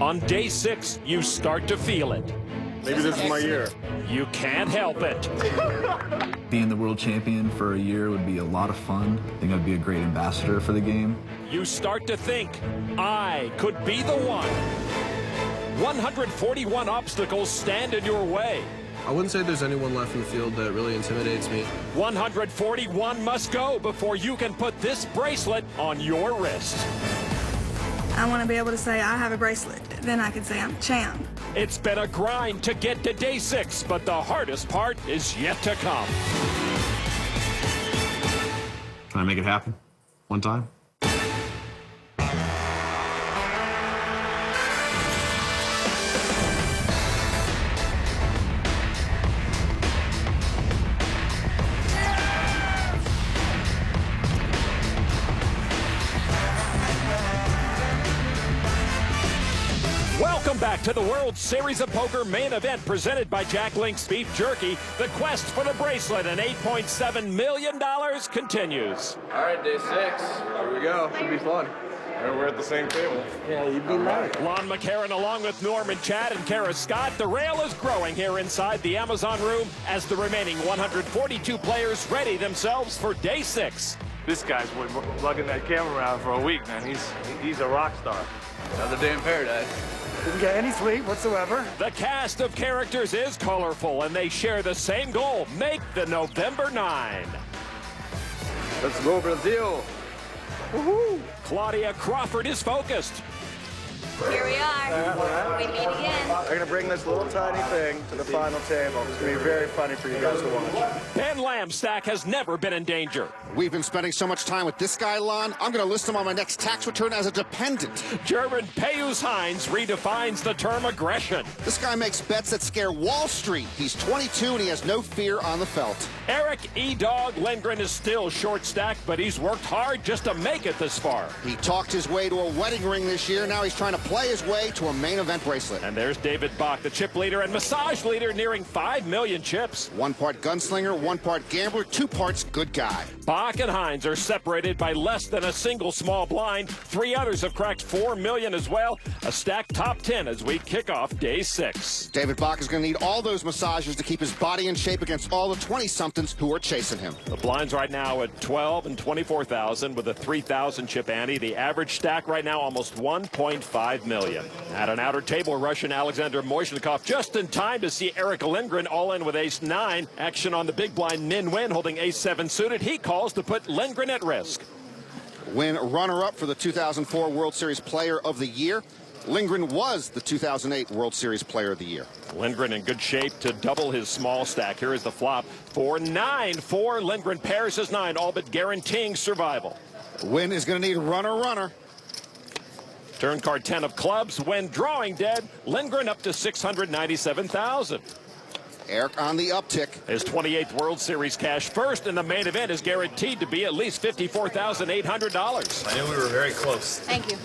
On day 6, you start to feel it. Maybe this is my year. You can't help it. Being the world champion for a year would be a lot of fun. I think I'd be a great ambassador for the game. You start to think, I could be the one. 141 obstacles stand in your way. I wouldn't say there's anyone left in the field that really intimidates me. 141 must go before you can put this bracelet on your wrist. I want to be able to say I have a bracelet. Then I can say I'm champ. It's been a grind to get to day 6, but the hardest part is yet to come. Can I make it happen? One time? Welcome back to the World Series of Poker main event presented by Jack Link's Beef Jerky. The quest for the bracelet and $8.7 million continues. All right, day 6. Here we go. Should be fun. We're at the same table. Yeah, you'd be right. Lon McCarron along with Norman Chad and Kara Scott. The rail is growing here inside the Amazon room as the remaining 142 players ready themselves for day 6. This guy's been lugging that camera around for a week, man. He's a rock star. Another day in paradise. Didn't get any sleep whatsoever. The cast of characters is colorful, and they share the same goal: make the November 9. Let's go, Brazil. Woohoo! Claudia Crawford is focused. Here we are. We meet again. We're going to bring this little tiny thing to the final table. It's going to be very funny for you guys to watch. Ben Lamstack has never been in danger. We've been spending so much time with this guy, Lon. I'm going to list him on my next tax return as a dependent. German Peus Hines redefines the term aggression. This guy makes bets that scare Wall Street. He's 22 and he has no fear on the felt. Eric E-Dog Lindgren is still short stacked, but he's worked hard just to make it this far. He talked his way to a wedding ring this year. Now he's trying to play his way to a main event bracelet. And there's David Bach, the chip leader and massage leader, nearing 5 million chips. 1 part gunslinger, 1 part gambler, 2 parts good guy. Bach and Hines are separated by less than a single small blind. 3 others have cracked 4 million as well. A stacked top 10 as we kick off day 6. David Bach is going to need all those massages to keep his body in shape against all the 20-somethings who are chasing him. The blinds right now at 12 and 24,000 with a 3,000 chip ante. The average stack right now almost 1.5 million. At an outer table, Russian Alexander Moishnikov just in time to see Eric Lindgren all in with ace-9. Action on the big blind, Min Win holding ace-7 suited. He calls to put Lindgren at risk. Win runner-up for the 2004 World Series Player of the Year. Lindgren was the 2008 World Series Player of the Year. Lindgren in good shape to double his small stack. Here is the flop for 9-4. Lindgren pairs his 9, all but guaranteeing survival. Win is going to need runner-runner. Turn card 10 of clubs. When drawing dead, Lindgren up to 697,000. Eric on the uptick. His 28th World Series cash first in the main event is guaranteed to be at least $54,800. I knew we were very close. Thank you.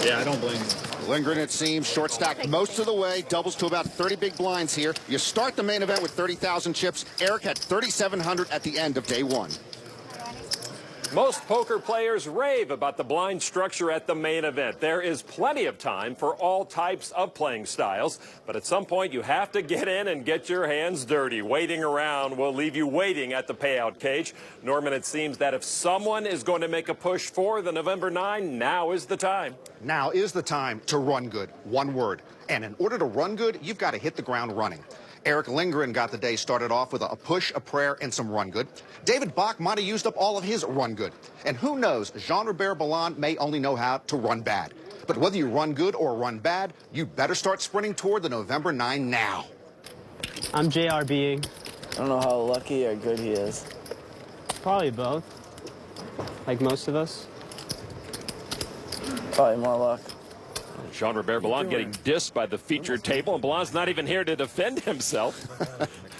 Yeah, I don't blame you. Lindgren, it seems, short stacked most of the way, doubles to about 30 big blinds here. You start the main event with 30,000 chips. Eric had 3,700 at the end of day 1. Most poker players rave about the blind structure at the main event. There is plenty of time for all types of playing styles, but at some point you have to get in and get your hands dirty. Waiting around will leave you waiting at the payout cage. Norman, it seems that if someone is going to make a push for the November 9, now is the time. Now is the time to run good. One word. And in order to run good, you've got to hit the ground running. Eric Lindgren got the day started off with a push, a prayer, and some run good. David Bach might have used up all of his run good. And who knows, Jean-Robert Ballon may only know how to run bad. But whether you run good or run bad, you better start sprinting toward the November 9 now. I'm JRBing. I don't know how lucky or good he is. Probably both. Like most of us. Probably more luck. Jean-Robert Ballon getting dissed by the featured table, and Ballon's not even here to defend himself.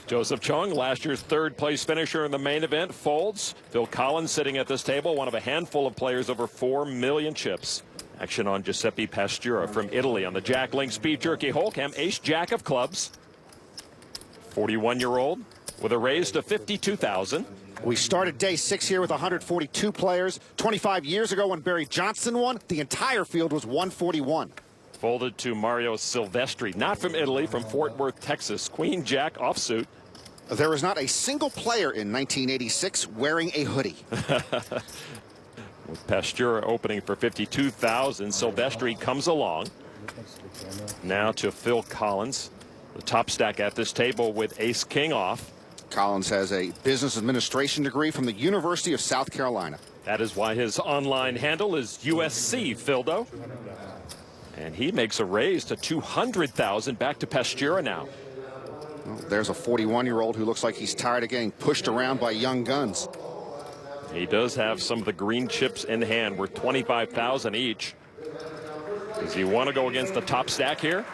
Joseph Chung, last year's third-place finisher in the main event, folds. Phil Collins sitting at this table, one of a handful of players over 4 million chips. Action on Giuseppe Pastura from Italy on the Jack Link's Beef Jerky Holcam, ace-jack of clubs. 41-year-old with a raise to 52,000. We started day 6 here with 142 players. 25 years ago when Barry Johnson won, the entire field was 141. Folded to Mario Silvestri, not from Italy, from Fort Worth, Texas. Queen Jack offsuit. There was not a single player in 1986 wearing a hoodie. With Pastura opening for 52,000, Silvestri comes along. Now to Phil Collins, the top stack at this table with ace king off. Collins has a business administration degree from the University of South Carolina. That is why his online handle is USC Phildo. And he makes a raise to 200,000 back to Pastura now. Well, there's a 41-year-old who looks like he's tired of getting pushed around by young guns. He does have some of the green chips in hand, worth 25,000 each. Does he want to go against the top stack here?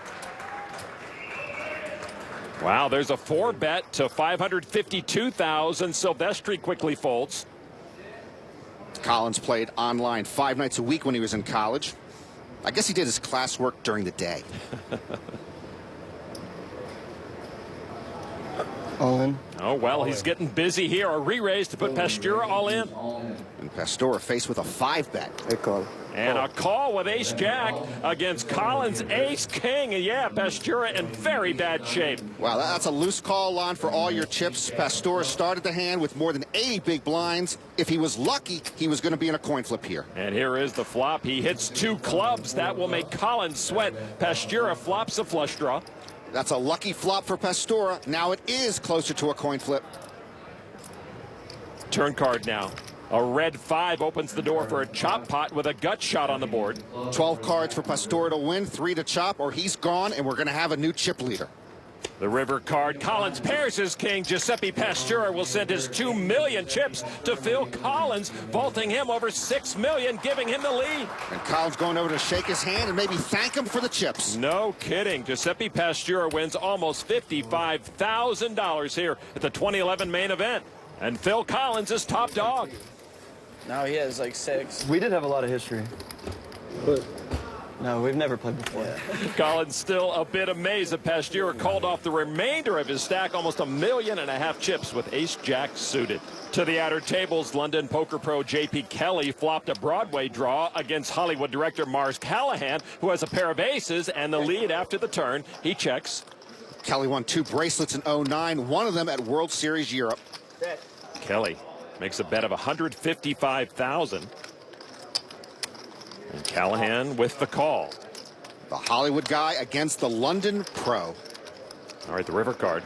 Wow, there's a 4-bet to 552,000. Silvestri quickly folds. Collins played online 5 nights a week when he was in college. I guess he did his classwork during the day. All in. Oh, well, he's getting busy here. A re-raise to put Pastura all in. And Pastura faced with a 5-bet. Hey, call. And a call with ace-jack against Collins, ace-king. And yeah, Pastura in very bad shape. Wow, that's a loose call line for all your chips. Pastura started the hand with more than 80 big blinds. If he was lucky, he was going to be in a coin flip here. And here is the flop. He hits 2 clubs. That will make Collins sweat. Pastura flops a flush draw. That's a lucky flop for Pastura. Now it is closer to a coin flip. Turn card now. A red 5 opens the door for a chop pot with a gut shot on the board. 12 cards for Pastura to win, 3 to chop, or he's gone, and we're going to have a new chip leader. The river card. Collins pairs his king. Giuseppe Pastura will send his 2 million chips to Phil Collins, vaulting him over 6 million, giving him the lead. And Collins going over to shake his hand and maybe thank him for the chips. No kidding. Giuseppe Pastura wins almost $55,000 here at the 2011 main event. And Phil Collins is top dog. Now he has like 6. We did have a lot of history. But no, we've never played before. Yeah. Collins still a bit amazed that Pastura called off the remainder of his stack, almost 1.5 million chips with ace-jack suited. To the outer tables, London poker pro J.P. Kelly flopped a Broadway draw against Hollywood director Mars Callahan, who has a pair of aces and the lead after the turn. He checks. Kelly won 2 bracelets in '09, one of them at World Series Europe. Kelly makes a bet of 155,000. And Callahan with the call. The Hollywood guy against the London pro. All right, the river card.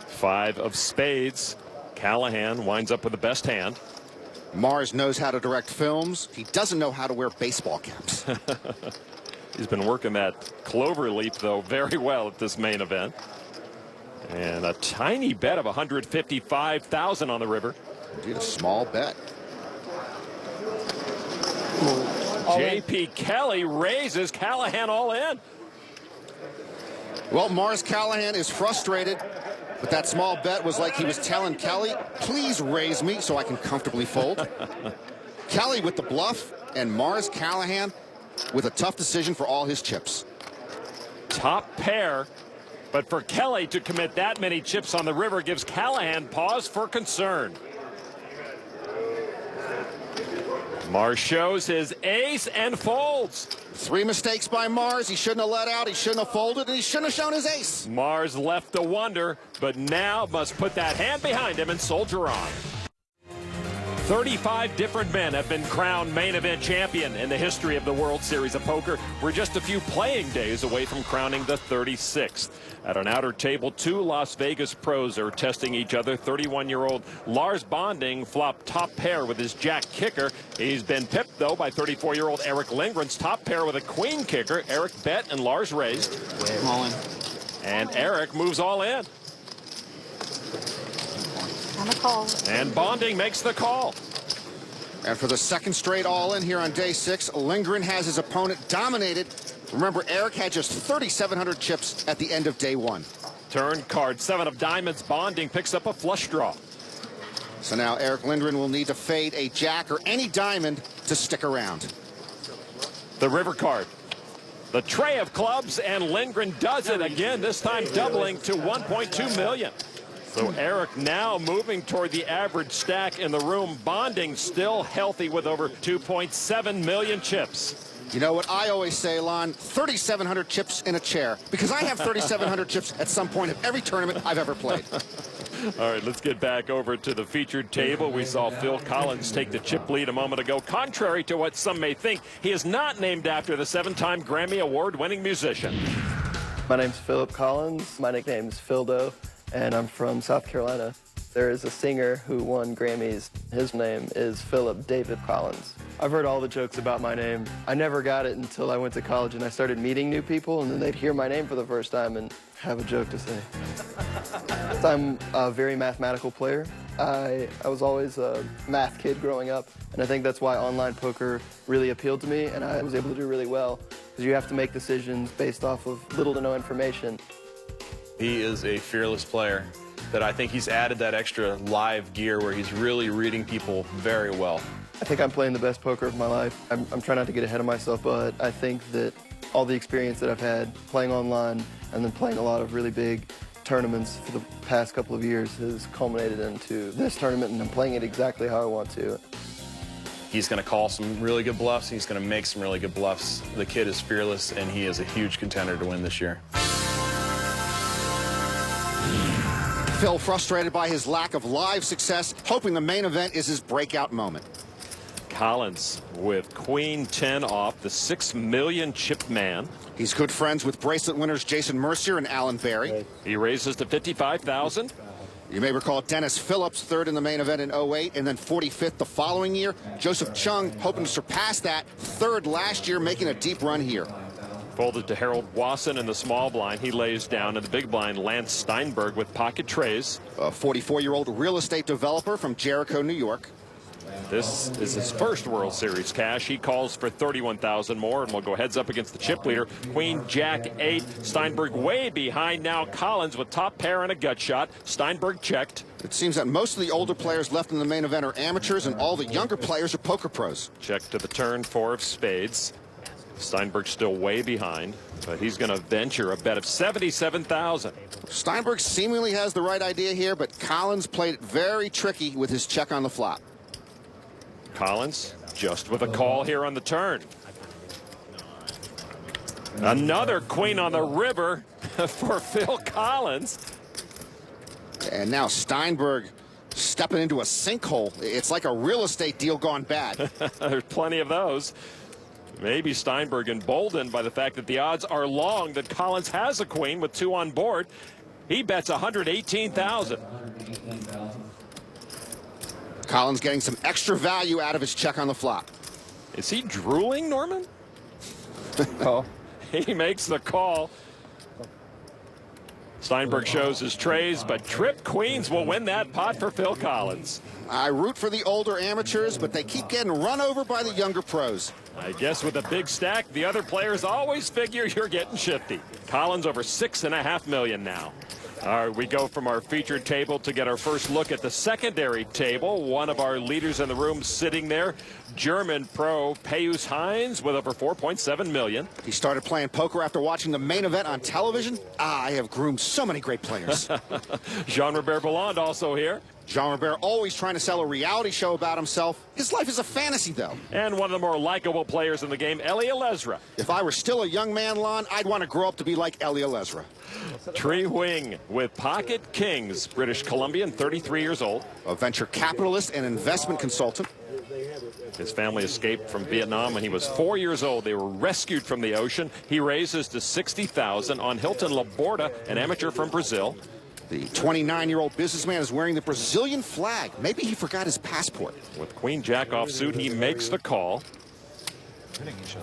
5 of spades. Callahan winds up with the best hand. Mars knows how to direct films. He doesn't know how to wear baseball caps. He's been working that clover leaf, though, very well at this main event. And a tiny bet of 155,000 on the river. Indeed, a small bet. J.P. Kelly raises Callahan all in. Well, Mars Callahan is frustrated, but that small bet was like he was telling Kelly, please raise me so I can comfortably fold. Kelly with the bluff, and Mars Callahan with a tough decision for all his chips. Top pair, but for Kelly to commit that many chips on the river gives Callahan pause for concern. Mars shows his ace and folds. 3 mistakes by Mars. He shouldn't have let out. He shouldn't have folded. And he shouldn't have shown his ace. Mars left to wonder, but now must put that hand behind him and soldier on. 35 different men have been crowned main event champion in the history of the World Series of Poker. We're just a few playing days away from crowning the 36th. At an outer table, 2 Las Vegas pros are testing each other. 31-year-old Lars Bonding flopped top pair with his jack kicker. He's been pipped, though, by 34-year-old Eric Lindgren's top pair with a queen kicker. Eric bet and Lars raised. All in. And Eric moves all in. On the call. And Bonding makes the call. And for the second straight all-in here on day 6, Lindgren has his opponent dominated. Remember, Eric had just 3,700 chips at the end of day 1. Turn card, 7 of diamonds. Bonding picks up a flush draw. So now Eric Lindgren will need to fade a jack or any diamond to stick around. The river card. The tray of clubs, and Lindgren does it again, this time doubling to 1.2 million. So Eric now moving toward the average stack in the room. Bonding still healthy with over 2.7 million chips. You know what I always say, Lon? 3,700 chips in a chair. Because I have 3,700 chips at some point of every tournament I've ever played. All right, let's get back over to the featured table. We saw Phil Collins take the chip lead a moment ago. Contrary to what some may think, he is not named after the 7-time Grammy Award-winning musician. My name's Philip Collins. My nickname's Phildo, and I'm from South Carolina. There is a singer who won Grammys. His name is Philip David Collins. I've heard all the jokes about my name. I never got it until I went to college and I started meeting new people, and then they'd hear my name for the first time and have a joke to say. I'm a very mathematical player. I was always a math kid growing up, and I think that's why online poker really appealed to me, and I was able to do really well, because you have to make decisions based off of little to no information. He is a fearless player that I think he's added that extra live gear where he's really reading people very well. I think I'm playing the best poker of my life. I'm trying not to get ahead of myself, but I think that all the experience that I've had playing online and then playing a lot of really big tournaments for the past couple of years has culminated into this tournament, and I'm playing it exactly how I want to. He's going to call some really good bluffs. He's going to make some really good bluffs. The kid is fearless, and he is a huge contender to win this year. Phil frustrated by his lack of live success, hoping the main event is his breakout moment. Collins with Queen 10 off, the 6 million chip man. He's good friends with bracelet winners Jason Mercier and Alan Barry. He raises to 55,000. You may recall Dennis Phillips, third in the main event in 08 and then 45th the following year. Joseph Chung hoping to surpass that, third last year, making a deep run here. Folded to Harold Wasson in the small blind. He lays down in the big blind Lance Steinberg with pocket trays. A 44-year-old real estate developer from Jericho, New York. This is his first World Series cash. He calls for 31,000 more, and will go heads up against the chip leader. Queen Jack 8. Steinberg way behind now. Collins with top pair and a gut shot. Steinberg checked. It seems that most of the older players left in the main event are amateurs, and all the younger players are poker pros. Check to the turn, 4 of spades. Steinberg still way behind, but he's going to venture a bet of 77,000. Steinberg seemingly has the right idea here, but Collins played it very tricky with his check on the flop. Collins just with a call here on the turn. Another queen on the river for Phil Collins. And now Steinberg stepping into a sinkhole. It's like a real estate deal gone bad. There's plenty of those. Maybe Steinberg emboldened by the fact that the odds are long that Collins has a queen with 2 on board. He bets 118,000. Collins getting some extra value out of his check on the flop. Is he drooling, Norman? Oh, he makes the call. Steinberg shows his trays, but trip queens will win that pot for Phil Collins. I root for the older amateurs, but they keep getting run over by the younger pros. I guess with a big stack, the other players always figure you're getting shifty. Collins over 6.5 million now. All right, we go from our featured table to get our first look at the secondary table. One of our leaders in the room sitting there, German pro Pius Heinz with over 4.7 million. He started playing poker after watching the main event on television. I have groomed so many great players. Jean-Robert Belland also here. Jean-Robert always trying to sell a reality show about himself. His life is a fantasy, though. And one of the more likable players in the game, Elia Lesra. If I were still a young man, Lon, I'd want to grow up to be like Elia Lesra. Tree Wing with Pocket Kings, British Columbian, 33 years old. A venture capitalist and investment consultant. His family escaped from Vietnam when he was 4 years old. They were rescued from the ocean. He raises to 60,000 on Hilton Laborda, an amateur from Brazil. The 29-year-old businessman is wearing the Brazilian flag. Maybe he forgot his passport. With Queen Jack offsuit, he makes the call.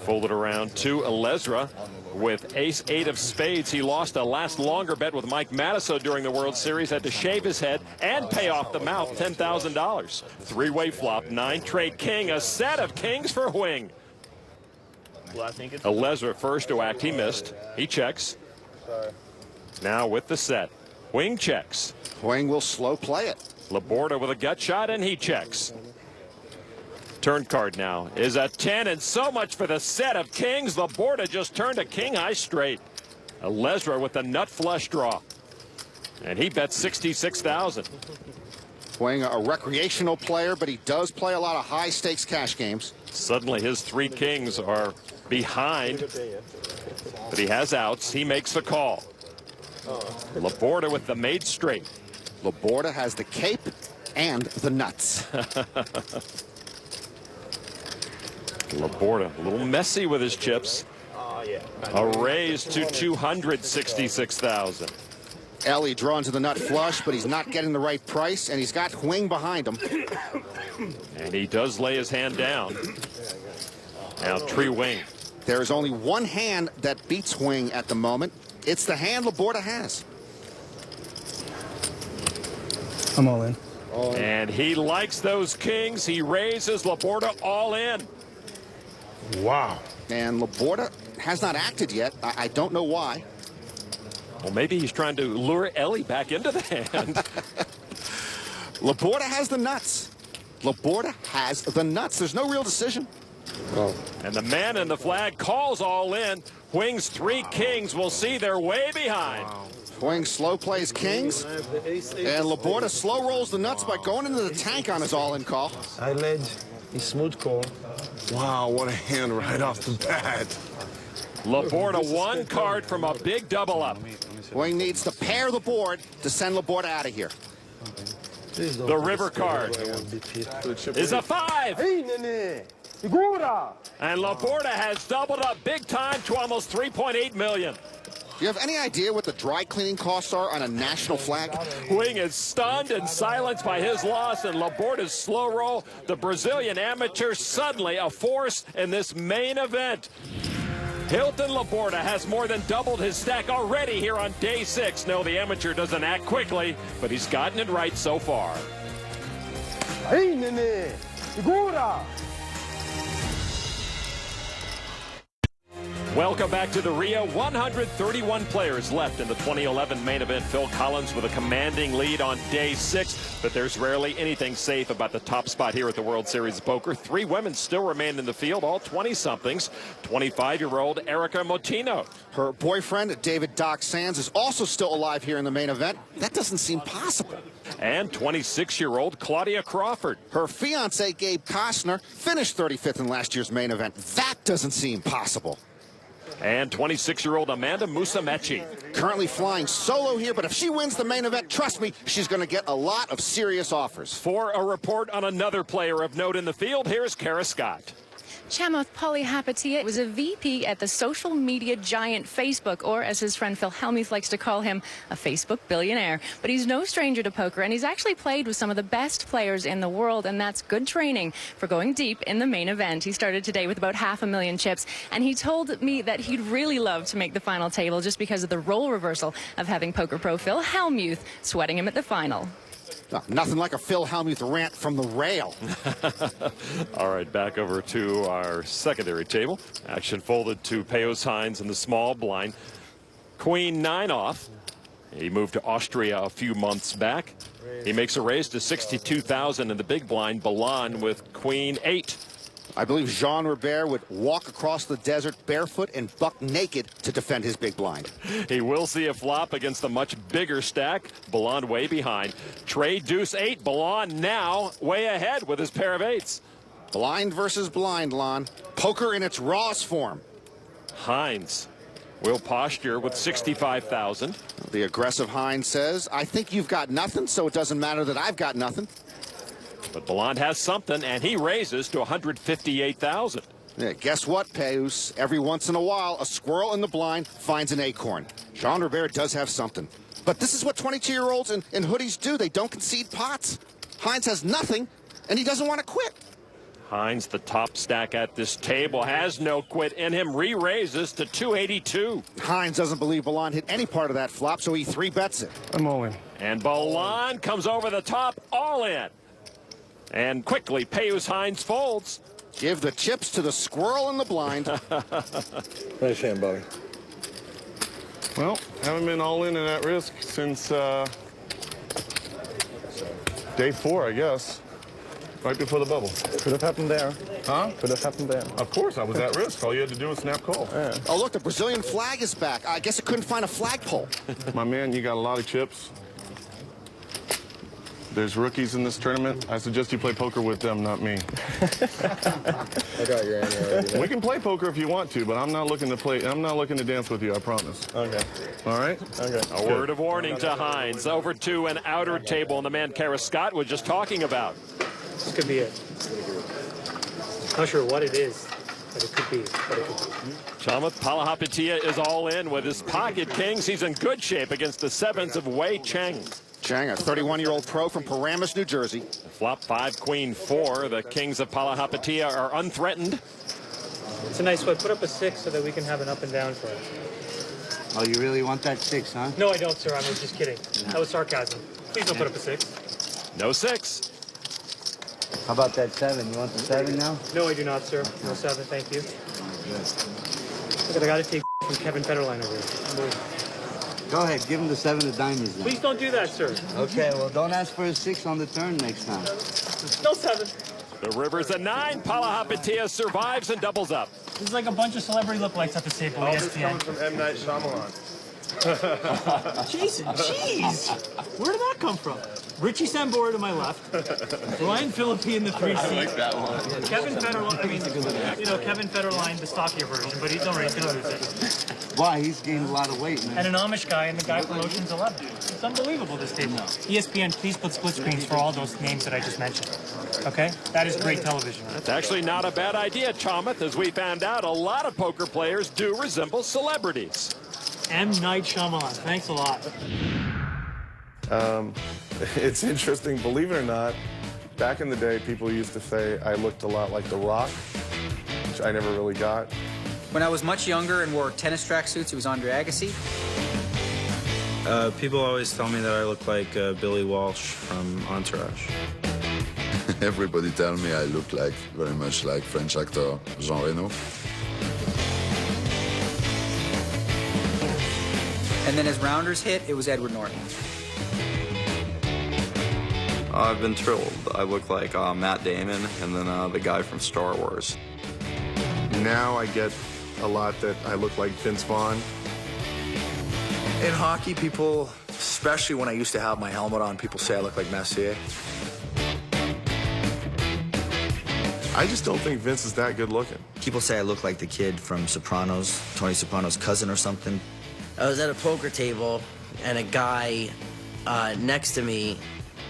Folded around to Lesra with Ace 8 of spades. He lost a last longer bet with Mike Matiso during the World Series. Had to shave his head and pay off the mouth $10,000. Three-way flop, 9 trade king, a set of kings for Wing. Lesra first to act. He missed. He checks. Now with the set. Wing checks. Wing will slow play it. Laborda with a gut shot, and he checks. Turn card now is a 10, and so much for the set of kings. Laborda just turned a king high straight. Lesra with a nut flush draw. And he bet 66,000. Playing a recreational player, but he does play a lot of high-stakes cash games. Suddenly his 3 kings are behind, but he has outs. He makes the call. Laborda with the made straight. Laborda has the cape and the nuts. Laborda a little messy with his chips. A raise to 266,000. Ellie drawn to the nut flush, but he's not getting the right price, and he's got Wing behind him. And he does lay his hand down. Now Tree Wing. There is only one hand that beats Wing at the moment. It's the hand Laborda has. I'm all in. And he likes those kings. He raises. Laborda all in. Wow. And Laborda has not acted yet. I don't know why. Well, maybe he's trying to lure Ellie back into the hand. Laborda has the nuts. Laborda has the nuts. There's no real decision. And the man in the flag calls all in. Wing's 3 kings. We'll see they're way behind. Wing slow plays kings. And Laborda slow rolls the nuts by going into the tank on his all-in call. I led a smooth call. Wow, what a hand right off the bat. Laborda 1 card from a big double up. Wing needs to pair the board to send Laborda out of here. The river card is a 5. And Laborda has doubled up big time to almost 3.8 million. Do you have any idea what the dry cleaning costs are on a national flag? Wing is stunned and silenced by his loss, and Laborda's slow roll. The Brazilian amateur suddenly a force in this main event. Hilton Laborda has more than doubled his stack already here on day 6. No, the amateur doesn't act quickly, but he's gotten it right so far. Welcome back to the Rio. 131 players left in the 2011 main event. Phil Collins with a commanding lead on day 6, but there's rarely anything safe about the top spot here at the World Series of Poker. 3 women still remain in the field, all 20-somethings. 25-year-old Erica Motino. Her boyfriend, David Doc Sands, is also still alive here in the main event. That doesn't seem possible. And 26-year-old Claudia Crawford. Her fiancé, Gabe Costner, finished 35th in last year's main event. That doesn't seem possible. And 26-year-old Amanda Musamechi. Currently flying solo here, but if she wins the main event, trust me, she's going to get a lot of serious offers. For a report on another player of note in the field, here's Kara Scott. Chamath Palihapitiya was a VP at the social media giant Facebook, or as his friend Phil Hellmuth likes to call him, a Facebook billionaire. But he's no stranger to poker, and he's actually played with some of the best players in the world, and that's good training for going deep in the main event. He started today with about 500,000 chips, and he told me that he'd really love to make the final table just because of the role reversal of having poker pro Phil Hellmuth sweating him at the final. Nothing like a Phil Hellmuth rant from the rail. All right, back over to our secondary table. Action folded to Peos Hines in the small blind. Queen 9 off. He moved to Austria a few months back. He makes a raise to 62,000 in the big blind. Balan with Queen 8. I believe Jean Robert would walk across the desert barefoot and buck naked to defend his big blind. He will see a flop against a much bigger stack. Balan way behind. Trade deuce 8. Balan now way ahead with his pair of 8s. Blind versus blind, Lon. Poker in its rawest form. Hines will posture with 65,000. The aggressive Hines says, I think you've got nothing, so it doesn't matter that I've got nothing. But Balan has something, and he raises to 158,000. Yeah, guess what, Peus? Every once in a while, a squirrel in the blind finds an acorn. Jean Robert does have something. But this is what 22-year-olds in hoodies do. They don't concede pots. Hines has nothing, and he doesn't want to quit. Hines, the top stack at this table, has no quit in him. Re-raises to 282. Hines doesn't believe Balan hit any part of that flop, so he 3-bets it. I'm all in. And Balan comes over the top, all in. And quickly, Peus Hines folds. Give the chips to the squirrel in the blind. Nice hand, Bobby. Well, haven't been all in that risk since day 4, I guess. Right before the bubble. Could have happened there. Huh? Could have happened there. Of course, I was at risk. All you had to do was snap call. Yeah. Oh, look, the Brazilian flag is back. I guess it couldn't find a flagpole. My man, you got a lot of chips. There's rookies in this tournament. I suggest you play poker with them, not me. I got your answer already. We can play poker if you want to, but I'm not looking to play. I'm not looking to dance with you. I promise. Okay. All right. Okay. A word of warning to Hines. Over to an outer table, and the man Kara Scott was just talking about. This could be it. Not sure what it is, but it could be. Chamath Palihapitiya is all in with his pocket kings. He's in good shape against the sevens of Wei Cheng. Cheng, a 31-year-old pro from Paramus, New Jersey. Flop 5, queen 4. The kings of Palihapitiya are unthreatened. It's a nice way. Put up a 6 so that we can have an up and down for it. Oh, you really want that 6, huh? No, I don't, sir. I was just kidding. That was sarcasm. Please don't put up a 6. No 6. How about that 7? You want the 7 now? No, I do not, sir. No 7, thank you. Look, I got to take from Kevin Federline over here. Go ahead, give him the 7 of diamonds then. Please don't do that, sir. Okay, well, don't ask for a 6 on the turn next time. No 7. The river's a 9. Palihapitiya survives and doubles up. This is like a bunch of celebrity lookalikes at the table. All this coming from M. Night Shyamalan. Jason, jeez! Where did that come from? Richie Sambora to my left. Ryan Philippi in the 3 seat. I like that one. Kevin Federline, I mean, Kevin Federline, the stockier version, but he's already going to lose it. Why? He's gained a lot of weight, man. And an Amish guy and the guy from Ocean's 11. It's unbelievable, this table. ESPN, please put split screens for all those names that I just mentioned. Okay? That is great television. That's actually not a bad idea, Chamath. As we found out, a lot of poker players do resemble celebrities. M. Night Shyamalan. Thanks a lot. It's interesting, believe it or not, back in the day, people used to say I looked a lot like The Rock, which I never really got. When I was much younger and wore tennis tracksuits, it was Andre Agassi. People always tell me that I look like Billy Walsh from Entourage. Everybody tell me I look like, very much like French actor Jean Reno. And then as rounders hit, it was Edward Norton. I've been thrilled. I look like Matt Damon and then the guy from Star Wars. Now I get a lot that I look like Vince Vaughn. In hockey, people, especially when I used to have my helmet on, people say I look like Messier. I just don't think Vince is that good looking. People say I look like the kid from Sopranos, Tony Soprano's cousin or something. I was at a poker table, and a guy next to me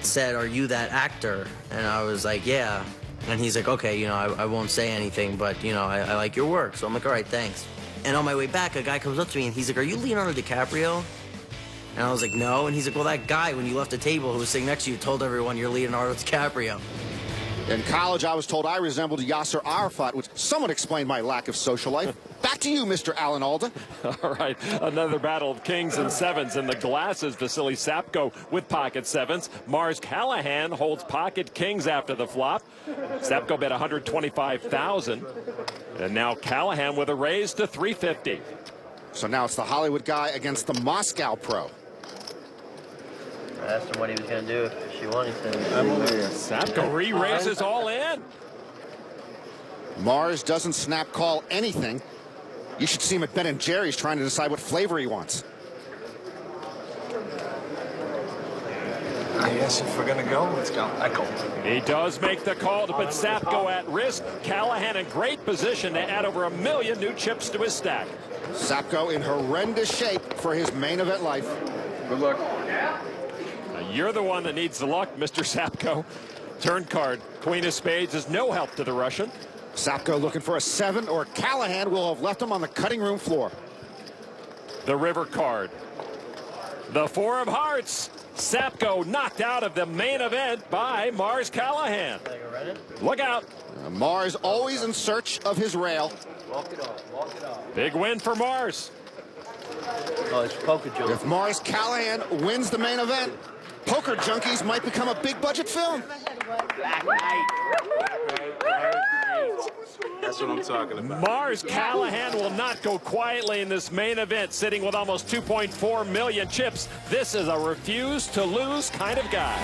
said, "Are you that actor?" And I was like, "Yeah." And he's like, "Okay, I won't say anything, but, I like your work." So I'm like, "All right, thanks." And on my way back, a guy comes up to me, and he's like, "Are you Leonardo DiCaprio?" And I was like, "No." And he's like, "Well, that guy, when you left the table who was sitting next to you, told everyone you're Leonardo DiCaprio." In college, I was told I resembled Yasser Arafat, which somewhat explained my lack of social life. Back to you, Mr. Alan Alda. All right, another battle of kings and sevens in the glasses. Vasily Sapko with pocket sevens. Mars Callahan holds pocket kings after the flop. Sapko bet $125,000. And now Callahan with a raise to $350. So now it's the Hollywood guy against the Moscow pro. I asked him what he was going to do if she won. He said, Sapko re-raises all in. Mars doesn't snap call anything. You should see him at Ben & Jerry's trying to decide what flavor he wants. I guess if we're going to go, let's go. I go. He does make the call to put Sapko at risk. Callahan in great position to add over 1 million new chips to his stack. Sapko in horrendous shape for his main event life. Good luck. You're the one that needs the luck, Mr. Sapko. Turn card. Queen of spades is no help to the Russian. Sapko looking for a 7, or Callahan will have left him on the cutting room floor. The river card. The 4 of hearts. Sapko knocked out of the main event by Mars Callahan. Look out. Mars always in search of his rail. Walk it off, walk it off. Big win for Mars. Oh, it's Poker Junkies. If Mars Callahan wins the main event, Poker Junkies might become a big budget film. That's what I'm talking about. Mars Callahan will not go quietly in this main event, sitting with almost 2.4 million chips. This is a refuse to lose kind of guy.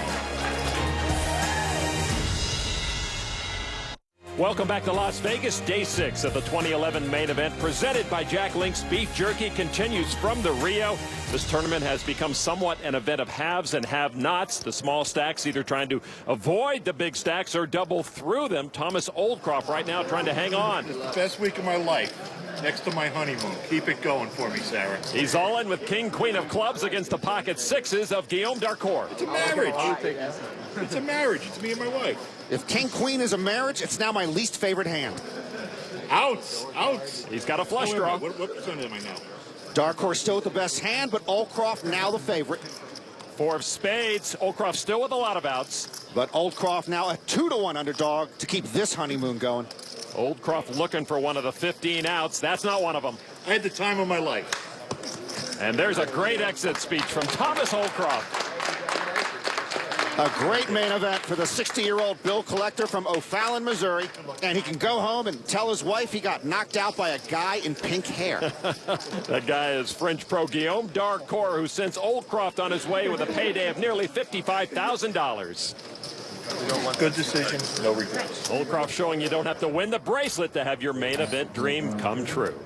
Welcome back to Las Vegas. Day 6 of the 2011 main event presented by Jack Link's Beef Jerky continues from the Rio. This tournament has become somewhat an event of haves and have-nots. The small stacks either trying to avoid the big stacks or double through them. Thomas Oldcroft right now trying to hang on. It's the best week of my life. Next to my honeymoon. Keep it going for me, Sarah. He's all in with King, Queen of Clubs against the pocket sixes of Guillaume Darcourt. It's a marriage. It's a marriage. It's me and my wife. If King Queen is a marriage, it's now my least favorite hand. Outs. Outs. He's got a flush draw. What percentage am I now? Darcourt still with the best hand, but Oldcroft now the favorite. 4 of spades. Oldcroft still with a lot of outs. But Oldcroft now a 2-to-1 underdog to keep this honeymoon going. Oldcroft looking for one of the 15 outs. That's not one of them. I had the time of my life. And there's a great exit speech from Thomas Oldcroft. A great main event for the 60-year-old bill collector from O'Fallon, Missouri. And he can go home and tell his wife he got knocked out by a guy in pink hair. That guy is French pro Guillaume Darcourt, who sends Oldcroft on his way with a payday of nearly $55,000. Good decision, no regrets. Oldcroft showing you don't have to win the bracelet to have your main event dream come true.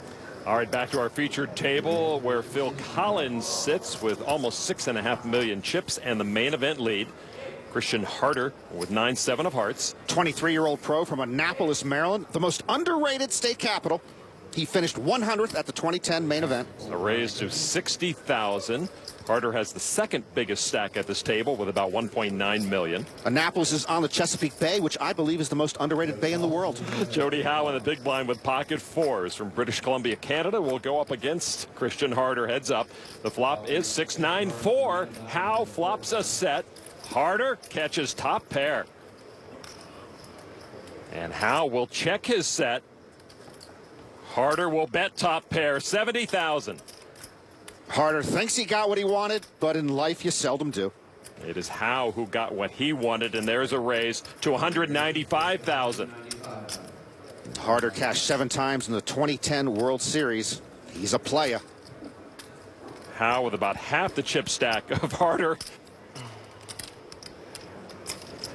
All right, back to our featured table where Phil Collins sits with almost 6.5 million chips and the main event lead. Christian Harder with 9-7 of hearts. 23-year-old pro from Annapolis, Maryland, the most underrated state capital. He finished 100th at the 2010 main event. A raise to 60,000. Harder has the second biggest stack at this table with about 1.9 million. Annapolis is on the Chesapeake Bay, which I believe is the most underrated bay in the world. Jody Howe in the big blind with pocket fours from British Columbia, Canada will go up against Christian Harder. Heads up. The flop is 6-9-4. Howe flops a set. Harder catches top pair. And Howe will check his set. Harder will bet top pair, 70,000. Harder thinks he got what he wanted, but in life you seldom do. It is Howe who got what he wanted, and there's a raise to 195,000. Harder cashed 7 times in the 2010 World Series. He's a player. Howe with about half the chip stack of Harder.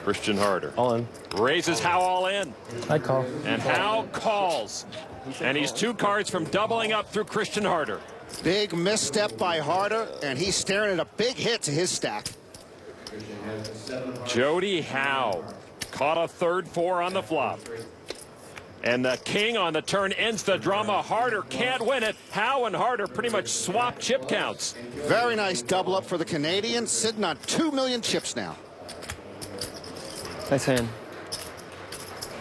Christian Harder. All in. Raises Howe all in. I'd call. And Howe calls. And he's 2 cards from doubling up through Christian Harder. Big misstep by Harder, and he's staring at a big hit to his stack. Jody Howe caught a 3rd-4 on the flop. And the king on the turn ends the drama. Harder can't win it. Howe and Harder pretty much swap chip counts. Very nice double up for the Canadian, sitting on 2 million chips now. Nice hand.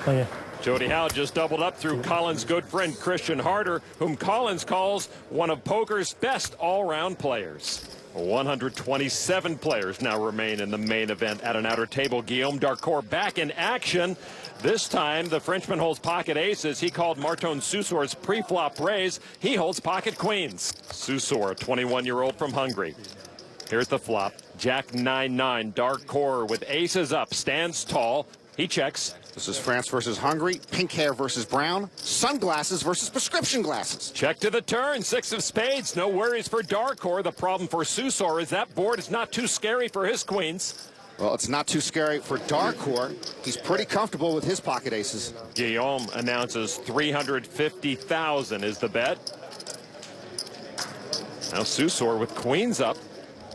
Oh, yeah. Jody Howe just doubled up through Collins' good friend Christian Harder, whom Collins calls one of poker's best all-round players. 127 players now remain in the main event at an outer table. Guillaume Darcourt back in action. This time, the Frenchman holds pocket aces. He called Marton Susor's pre-flop raise. He holds pocket queens. Susor, a 21-year-old from Hungary. Here's the flop. Jack 9-9. Darcourt with aces up. Stands tall. He checks. This is France versus Hungary. Pink hair versus brown. Sunglasses versus prescription glasses. Check to the turn. 6 of spades. No worries for Darcourt. The problem for Susor is that board is not too scary for his queens. Well, it's not too scary for Darcourt. He's pretty comfortable with his pocket aces. Guillaume announces 350,000 is the bet. Now Susor with queens up.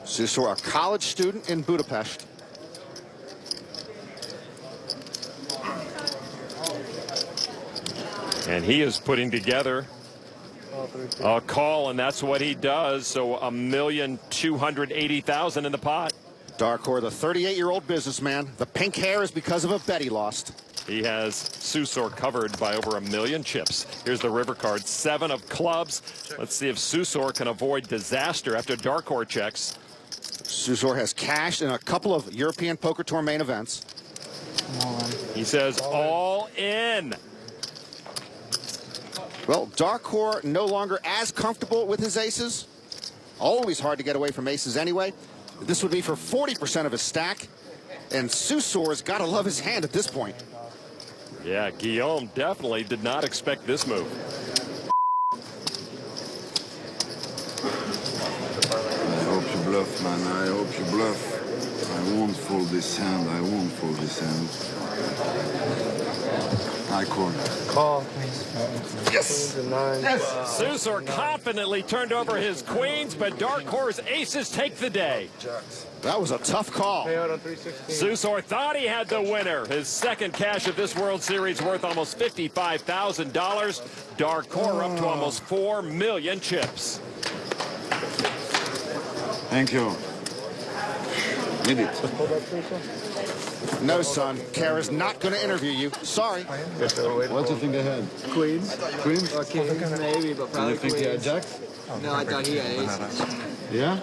Susor, a college student in Budapest. And he is putting together a call, and that's what he does. So 1,280,000 in the pot. Darcourt, the 38-year-old businessman. The pink hair is because of a bet he lost. He has Susor covered by over 1 million chips. Here's the river card, 7 of clubs. Let's see if Susor can avoid disaster after Darcourt checks. Susor has cashed in a couple of European Poker Tour main events. He says all in. Well, Darcourt no longer as comfortable with his aces. Always hard to get away from aces anyway. This would be for 40% of his stack. And Susor's got to love his hand at this point. Yeah, Guillaume definitely did not expect this move. I hope you bluff, man. I hope you bluff. I won't fold this hand. I won't fold this hand. I call. Call. Yes. Yes. Susor confidently turned over his queens, but Dark Horse aces take the day. That was a tough call. Susor thought he had the winner. His second cash of this World Series worth almost $55,000. Dark Horse up to almost 4 million chips. Thank you. Need it. No, son. Kara's not going to interview you. Sorry. What do you think I had? Queens. Queens? Okay, maybe, but probably You think you had queens. jacks? No, I thought he had aces. Yeah?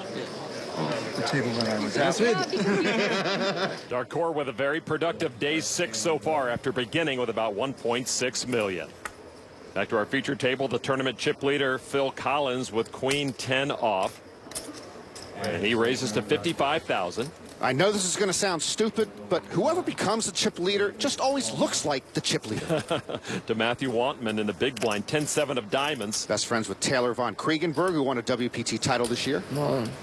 The table when I was That's out. it. Dark Horse with a very productive day 6 so far after beginning with about 1.6 million. Back to our feature table, the tournament chip leader Phil Collins with queen 10 off. And he raises to 55,000. I know this is going to sound stupid, but whoever becomes the chip leader just always looks like the chip leader. To Matthew Wantman in the big blind, 10-7 of diamonds. Best friends with Taylor von Kriegenberg, who won a WPT title this year.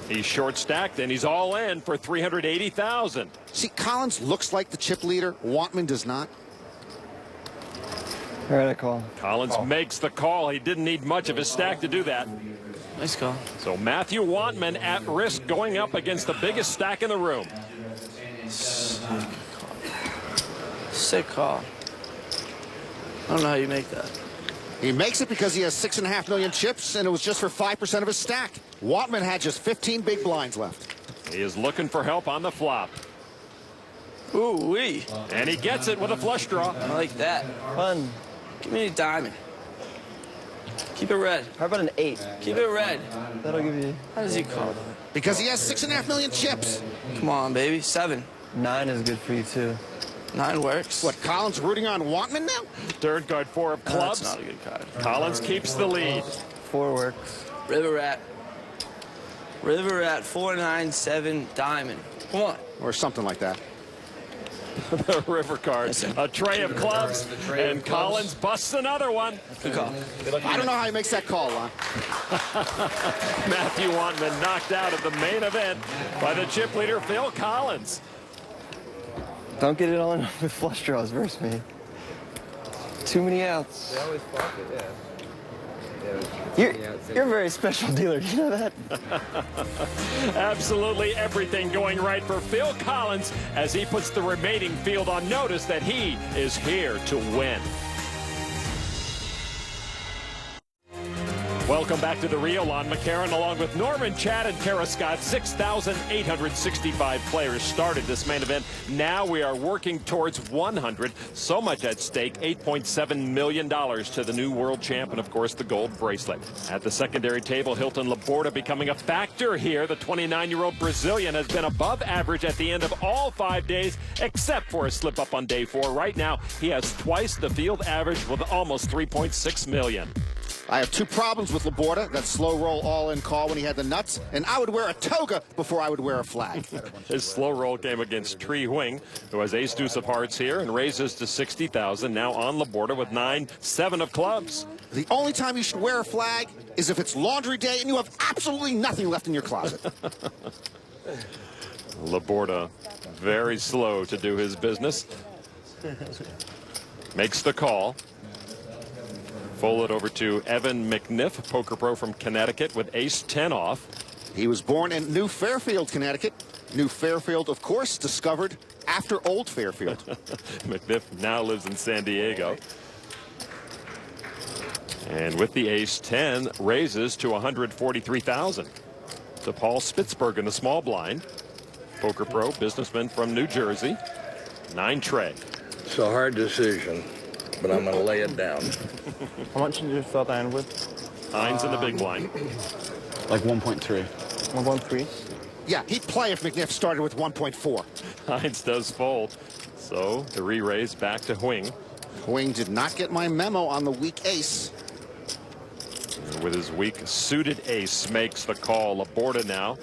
He's short stacked and he's all in for 380,000. See, Collins looks like the chip leader. Wantman does not. All right, I call. Collins makes the call. He didn't need much of his stack to do that. Nice call. So Matthew Wantman at risk going up against the biggest stack in the room. Sick call. I don't know how you make that. He makes it because he has 6.5 million chips, and it was just for 5% of his stack. Wantman had just 15 big blinds left. He is looking for help on the flop. Ooh-wee. And he gets it with a flush draw. I like that. Fun. Give me a diamond. Keep it red. How about an 8? Keep it red. That'll give you... How does he call? Because he has 6.5 million chips. Come on, baby. 7. 9 is good for you, too. 9 works. What, Collins rooting on Wantman now? Third card 4 of clubs. That's not a good card. Collins keeps the lead. 4 works. River Rat. River Rat, 4, 9, 7, diamond. Come on. Or something like that. The river card. A tray of clubs, and Collins busts another one. Good call. I don't know how he makes that call, Lon. Matthew Wantman knocked out of the main event by the chip leader, Phil Collins. Don't get it on with flush draws versus me. Too many outs. They always fuck it, yeah. You're a very special dealer. Do you know that? Absolutely everything going right for Phil Collins as he puts the remaining field on notice that he is here to win. Welcome back to the Rio. Lon McCarron along with Norman Chad and Tara Scott. 6,865 players started this main event. Now we are working towards 100. So much at stake, $8.7 million to the new world champ and, of course, the gold bracelet. At the secondary table, Hilton Laborda becoming a factor here. The 29-year-old Brazilian has been above average at the end of all 5 days, except for a slip-up on day 4. Right now, he has twice the field average with almost $3.6 million. I have 2 problems with Laborda. That slow roll all-in call when he had the nuts, and I would wear a toga before I would wear a flag. His slow roll came against Tree Huing, who has ace deuce of hearts here and raises to 60,000. Now on Laborda with 9-7 of clubs. The only time you should wear a flag is if it's laundry day and you have absolutely nothing left in your closet. Laborda very slow to do his business. Makes the call. Fold it over to Evan McNiff, poker pro from Connecticut with ace-10 off. He was born in New Fairfield, Connecticut. New Fairfield, of course, discovered after Old Fairfield. McNiff now lives in San Diego. And with the ace-10, raises to 143,000. To Paul Spitzberg in the small blind. Poker pro, businessman from New Jersey. 9 tray. It's a hard decision, but I'm going to lay it down. How much did you start in with? 9's in the big blind. Like 1.3. 1.3? Yeah, he'd play if McNiff started with 1.4. Hines does fold. So the re-raise back to Huing. Huing did not get my memo on the weak ace. With his weak suited ace makes the call. Laborda now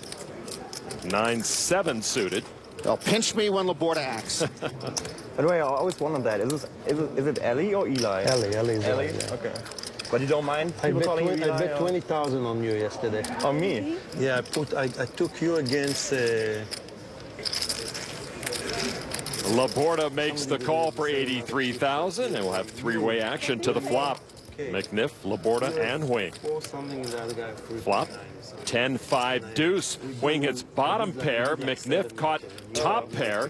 9-7 suited. They'll pinch me when Laborda acts. By the way, I always wondered that. Is it Ellie or Eli? Ellie. Ellie? Okay. But you don't mind people calling you Eli? I bet 20,000 on you yesterday. On me? Yeah, I took you against Laborda makes the call for 83,000, and we'll have three-way action to the flop. McNiff, Laborda, and Wing. Flop, 10-5 deuce. Wing hits bottom pair. McNiff caught top pair.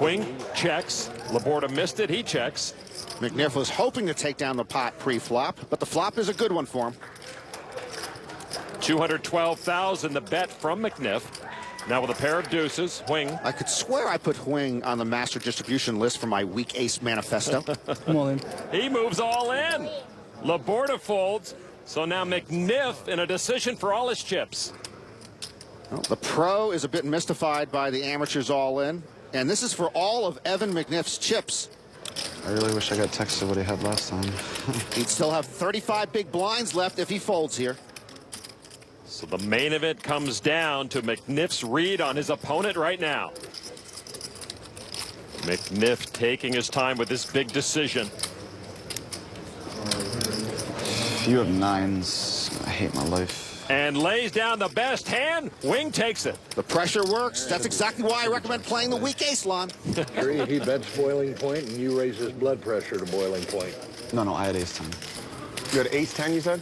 Wing checks. Laborda missed it. He checks. McNiff was hoping to take down the pot pre-flop, but the flop is a good one for him. 212,000 the bet from McNiff. Now with a pair of deuces, Wing. I could swear I put Wing on the master distribution list for my weak ace manifesto. Come on in. He moves all in. Laborda folds. So now McNiff in a decision for all his chips. Well, the pro is a bit mystified by the amateurs all in. And this is for all of Evan McNiff's chips. I really wish I got texted what he had last time. He'd still have 35 big blinds left if he folds here. So the main event comes down to McNiff's read on his opponent right now. McNiff taking his time with this big decision. If you have nines, I hate my life. And lays down the best hand. Wing takes it. The pressure works. That's exactly why I recommend playing the weak ace, Lon. He bets boiling point, and you raise his blood pressure to boiling point. No, I had ace 10. You had ace 10, you said?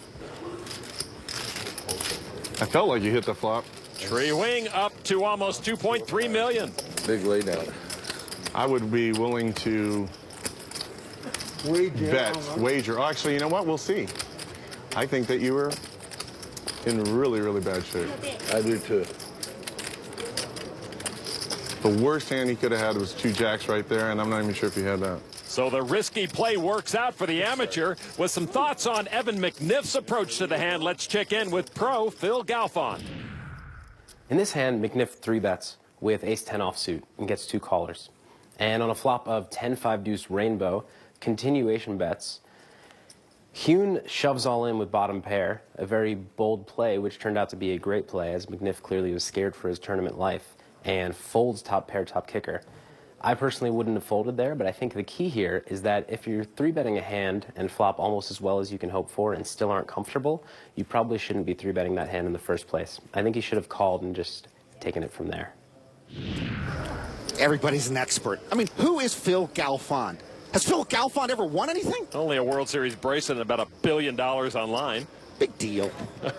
I felt like you hit the flop. Tree Wing up to almost 2.3 million. Big laydown. I would be willing to wager. Oh, actually, you know what? We'll see. I think that you were in really, really bad shape. I do too. The worst hand he could have had was two jacks right there, and I'm not even sure if he had that. So the risky play works out for the amateur. With some thoughts on Evan McNiff's approach to the hand, let's check in with pro Phil Galfond. In this hand, McNiff 3-bets with ace-10 offsuit and gets 2 callers. And on a flop of 10-5 deuce rainbow, continuation bets, Hune shoves all in with bottom pair, a very bold play, which turned out to be a great play, as McNiff clearly was scared for his tournament life, and folds top pair, top kicker. I personally wouldn't have folded there, but I think the key here is that if you're 3-betting a hand and flop almost as well as you can hope for and still aren't comfortable, you probably shouldn't be 3-betting that hand in the first place. I think he should have called and just taken it from there. Everybody's an expert. I mean, who is Phil Galfond? Has Phil Galfond ever won anything? Only a World Series bracelet and about $1 billion online. Big deal.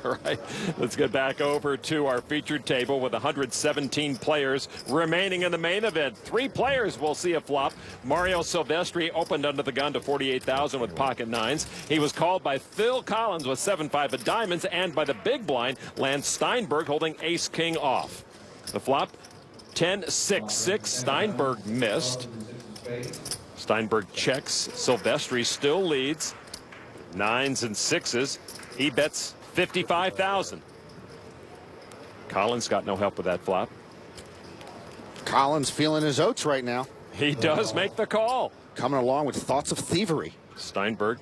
All right, let's get back over to our featured table with 117 players remaining in the main event. 3 players will see a flop. Mario Silvestri opened under the gun to 48,000 with pocket nines. He was called by Phil Collins with 7-5 of diamonds, and by the big blind, Lance Steinberg holding ace-king off. The flop, 10-6-6. Steinberg missed. Steinberg checks. Silvestri still leads. 9s and 6s. He bets 55,000. Collins got no help with that flop. Collins feeling his oats right now. He does make the call. Coming along with thoughts of thievery. Steinberg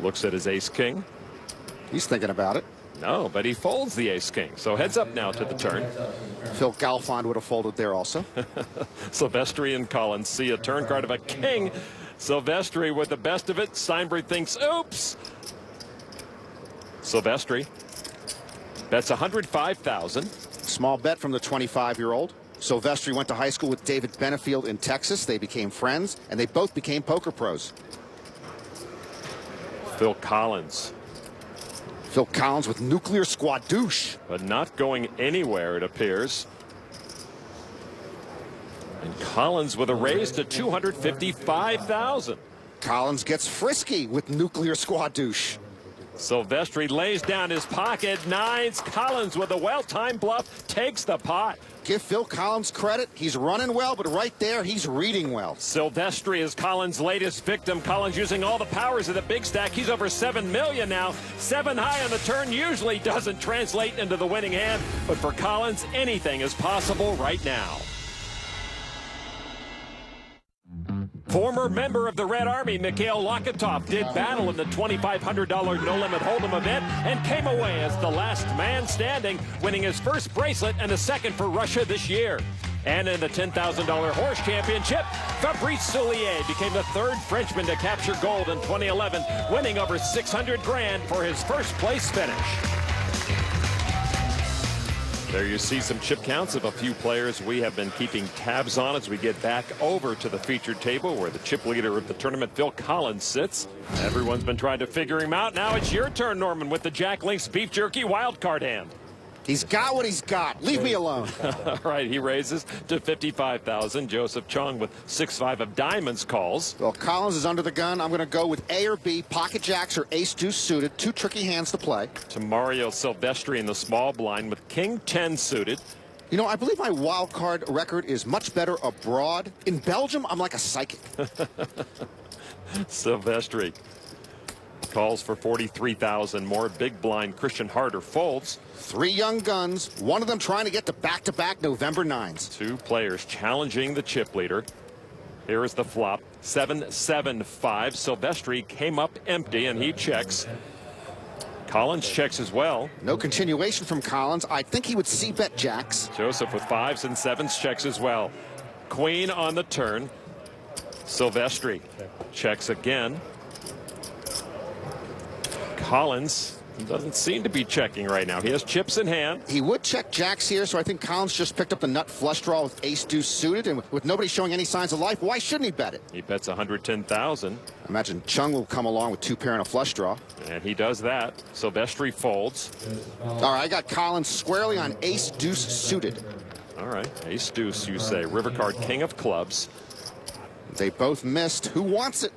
looks at his ace-king. He's thinking about it. No, but he folds the ace-king. So heads up now to the turn. Phil Galfond would have folded there also. Silvestri and Collins see a turn card of a king. Silvestri with the best of it. Steinberg thinks, oops. Silvestri bets 105,000. Small bet from the 25-year-old. Silvestri went to high school with David Benefield in Texas. They became friends, and they both became poker pros. Phil Collins. Phil Collins with nuclear squadouche. But not going anywhere, it appears. And Collins with a raise to 255,000. Collins gets frisky with nuclear squadouche. Silvestri lays down his pocket nines. Collins with a well-timed bluff takes the pot. Give Phil Collins credit. He's running well, but right there, he's reading well. Silvestri is Collins' latest victim. Collins using all the powers of the big stack. He's over 7 million now. 7 high on the turn usually doesn't translate into the winning hand, but for Collins, anything is possible right now. Former member of the Red Army, Mikhail Lokotov, did battle in the $2,500 no-limit hold'em event and came away as the last man standing, winning his first bracelet and the second for Russia this year. And in the $10,000 horse championship, Fabrice Soulier became the 3rd Frenchman to capture gold in 2011, winning over $600 grand for his first place finish. There you see some chip counts of a few players we have been keeping tabs on as we get back over to the featured table where the chip leader of the tournament, Phil Collins, sits. Everyone's been trying to figure him out. Now it's your turn, Norman, with the Jack Link's Beef Jerky wild card hand. He's got what he's got. Leave me alone. All right, he raises to 55,000. Joseph Chung with 6-5 of diamonds calls. Well, Collins is under the gun. I'm going to go with A or B, pocket jacks or ace deuce suited. Two tricky hands to play. To Mario Silvestri in the small blind with king 10 suited. You know, I believe my wild card record is much better abroad. In Belgium, I'm like a psychic. Silvestri calls for 43,000 more. Big blind Christian Harder folds. Three young guns, one of them trying to get to back-to-back November 9s. Two players challenging the chip leader. Here is the flop, 7-7-5. Silvestri came up empty, and he checks. Collins checks as well. No continuation from Collins. I think he would c-bet jacks. Joseph with 5s and 7s checks as well. Queen on the turn. Silvestri checks again. Collins doesn't seem to be checking right now. He has chips in hand. He would check jacks here, so I think Collins just picked up the nut flush draw with ace deuce suited, and with nobody showing any signs of life, why shouldn't he bet it? He bets 110,000. Imagine Chung will come along with two pair and a flush draw. And he does that. Silvestri folds. All right, I got Collins squarely on ace deuce suited. All right, ace deuce, you say. River card, king of clubs. They both missed. Who wants it?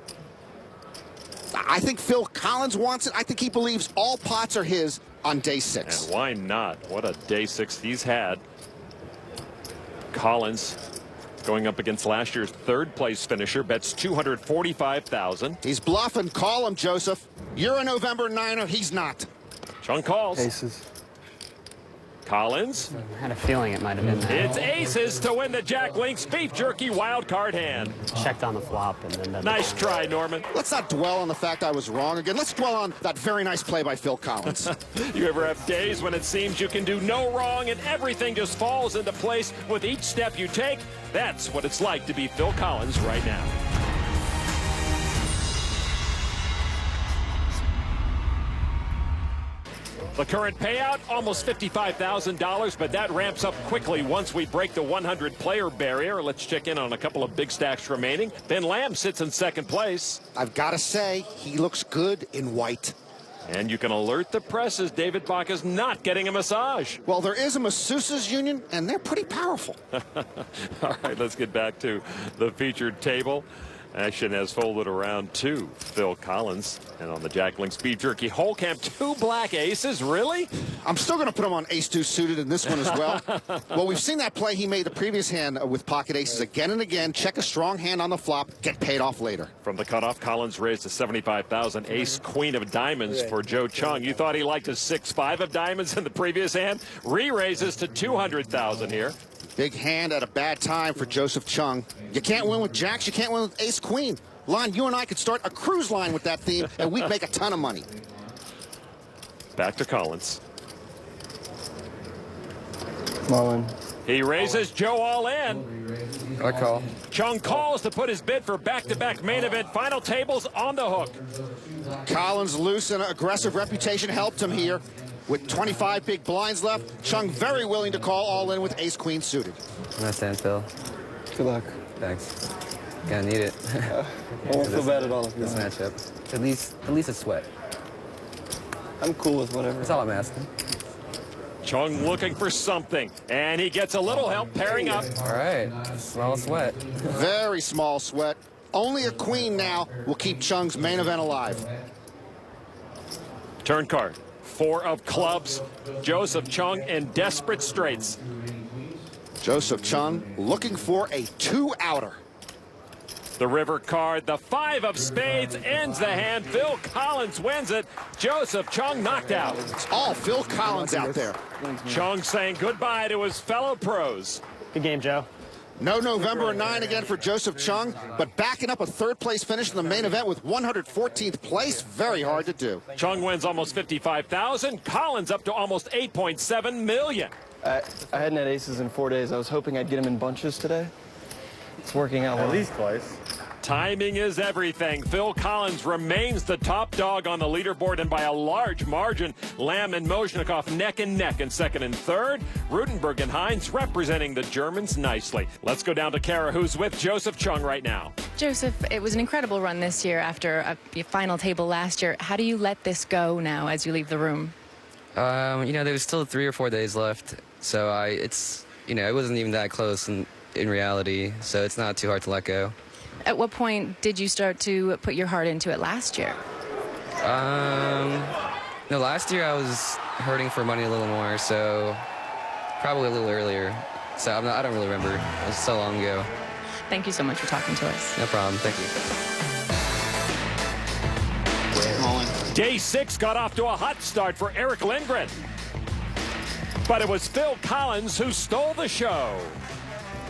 I think Phil Collins wants it. I think he believes all pots are his on day 6. And why not? What a day 6 he's had. Collins going up against last year's third place finisher, bets 245,000. He's bluffing. Call him, Joseph. You're a November 9er. He's not. Chung calls. Aces. Collins. I had a feeling it might have been that. It's aces to win the Jack Link's Beef Jerky wild card hand. Checked on the flop and then... Nice try, Norman. Let's not dwell on the fact I was wrong again. Let's dwell on that very nice play by Phil Collins. You ever have days when it seems you can do no wrong and everything just falls into place with each step you take? That's what it's like to be Phil Collins right now. The current payout, almost $55,000, but that ramps up quickly once we break the 100-player barrier. Let's check in on a couple of big stacks remaining. Ben Lamb sits in second place. I've got to say, he looks good in white. And you can alert the press as David Bach is not getting a massage. Well, there is a masseuses union, and they're pretty powerful. All right, let's get back to the featured table. Action has folded around to Phil Collins. And on the Jack Link's Beef Jerky whole camp, 2 black aces. Really? I'm still going to put him on ace 2 suited in this one as well. Well, we've seen that play he made the previous hand with pocket aces again and again. Check a strong hand on the flop, get paid off later. From the cutoff, Collins raised to 75,000. Ace queen of diamonds for Joe Chung. You thought he liked his 6-5 of diamonds in the previous hand? Re-raises to 200,000 here. Big hand at a bad time for Joseph Chung. You can't win with jacks. You can't win with ace queen. Lon, you and I could start a cruise line with that theme, and we'd make a ton of money. Back to Collins. Mullen. He raises Joe all in. I call. Chung calls to put his bid for back-to-back main event final tables on the hook. Collins' loose and aggressive reputation helped him here. With 25 big blinds left, Chung very willing to call all in with ace-queen suited. Nice hand, Phil. Good luck. Thanks. Gonna need it. I won't feel bad at all. This matchup. At least a sweat. I'm cool with whatever. That's all I'm asking. Chung looking for something, and he gets a little help pairing up. All right, small sweat. Very small sweat. Only a queen now will keep Chung's main event alive. Turn card. 4 of clubs. Joseph Chung in desperate straits. Joseph Chung looking for a 2-outer. The river card, the 5 of spades ends the hand. Phil Collins wins it. Joseph Chung knocked out. It's all Phil Collins out there. Chung saying goodbye to his fellow pros. Good game, Joe. No November 9 again for Joseph Chung, but backing up a 3rd-place finish in the main event with 114th place, very hard to do. Chung wins almost 55,000. Collins up to almost 8.7 million. I hadn't had aces in 4 days. I was hoping I'd get them in bunches today. It's working out well. At least twice. Timing is everything. Phil Collins remains the top dog on the leaderboard, and by a large margin. Lamb and Mozhnikov neck and neck in second and third. Rutenberg and Hines representing the Germans nicely. Let's go down to Kara, who's with Joseph Chung right now. Joseph, it was an incredible run this year after a final table last year. How do you let this go now as you leave the room? You know, there was still 3 or 4 days left, so it wasn't even that close in reality, so it's not too hard to let go. At what point did you start to put your heart into it last year? No, last year I was hurting for money a little more, so probably a little earlier. So I don't really remember. It was so long ago. Thank you so much for talking to us. No problem. Thank you. Day 6 got off to a hot start for Eric Lindgren. But it was Phil Collins who stole the show.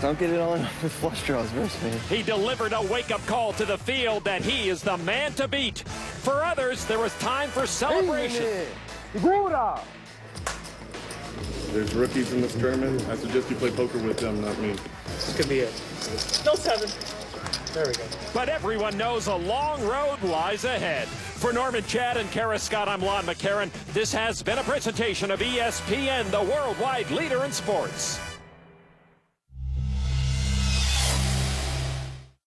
Don't get it on with flush draws versus me. He delivered a wake-up call to the field that he is the man to beat. For others, there was time for celebration. There's rookies in this tournament. I suggest you play poker with them, not me. This could be it. No 7. There we go. But everyone knows a long road lies ahead. For Norman Chad and Kara Scott, I'm Lon McCarran. This has been a presentation of ESPN, the worldwide leader in sports.